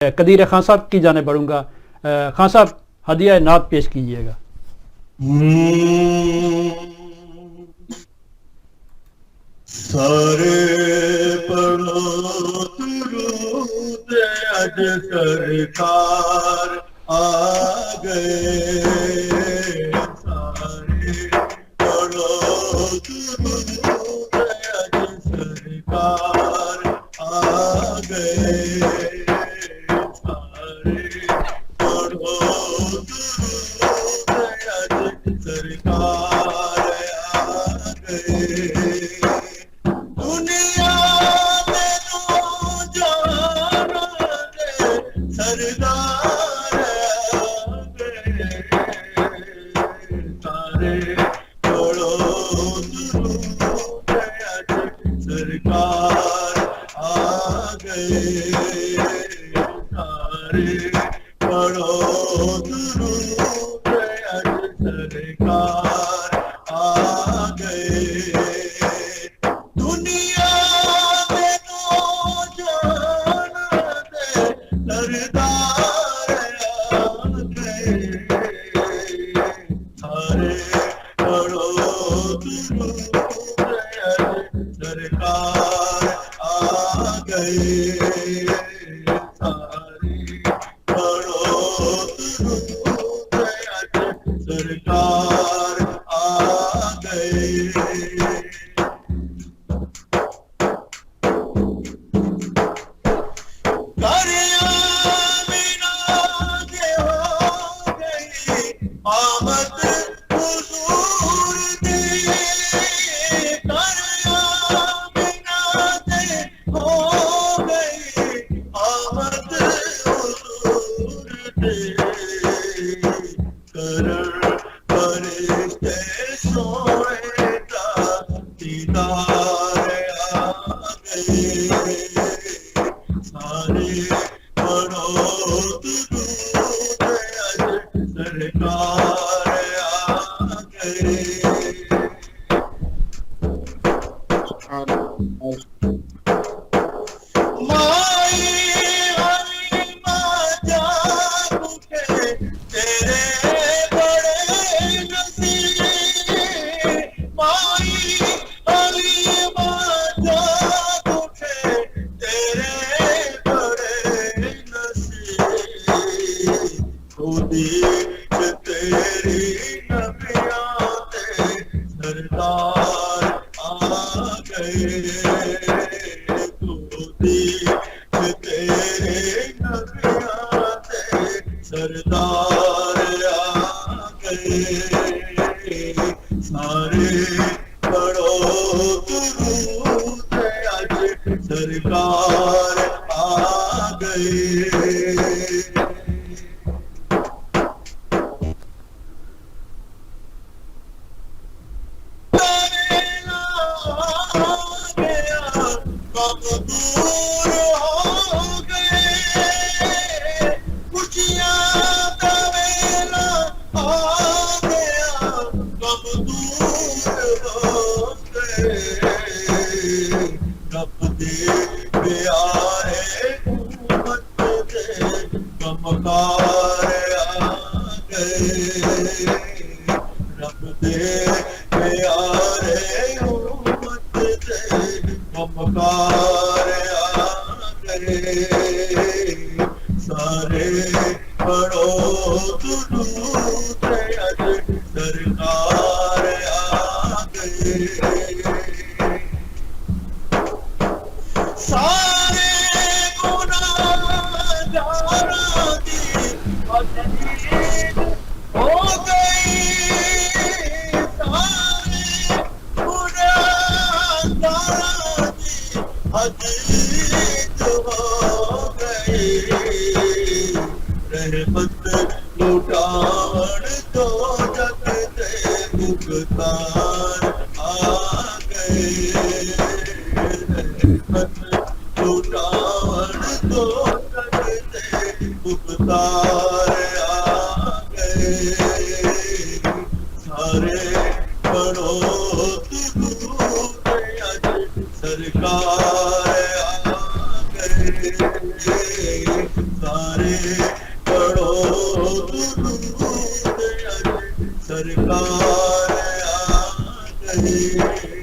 قدیر خان صاحب کی جانب بڑھوں گا. خان صاحب ہدیہ نعت پیش کیجیے گا. سارے پڑھو درود اج سرکار آ گئے. سارے پڑھو درود اج سرکار آ گئے. سارے پڑھو درود اج سرکار آ گئے. دنیا میں نوجوان سردار آ گئے. سارے پڑھو درود اج سرکار آ گئے. سارے پڑھو درود اج سرکار آ گئے. دنیا میں نوجوان سردار آ گئے. سارے پڑھو درود اج سرکار آ گئے. سارے پڑھو درود اج سرکار آ گئے. آمد حضور دی آمنا دے ہو گئی. آمد حضور دی کرن فرشتے سونے دا دیدار آ گئے. سارے پڑھو درود اج سرکار آ گئے. مائی حلیمہ جان اٹھے تیرے بڑے نصیب. مائی حلیمہ جان اٹھے تیرے بڑے نصیب. خودی تیری نبیاں تے سردار آ گئے. خودی تیرے نبیاں تے سردار آ گئے. سارے پڑھو درود اج سرکار آ گئے. غم دور ہو گئے. خوشیاں کا ویلا آ گیا. غم دور ہو گئے. رب دے پیارے امت دے غمخار آ گئے. رب دے پیارے امت دے غمخار آ گئے. سارے پڑھو درود اج سرکار آ گئے. سارے گناہ گاراں دی بخشش ہو گئی. سارے گناہ گاراں دی حدیث ہو گئی. رحمت لٹاون تو جگ دے مختار آ گئے. رحمت لٹاون تو جگ دے مختار آ گئے. سارے پڑھو درود اج سرکار آ گئے. پڑھو درود، سرکار آ گئے.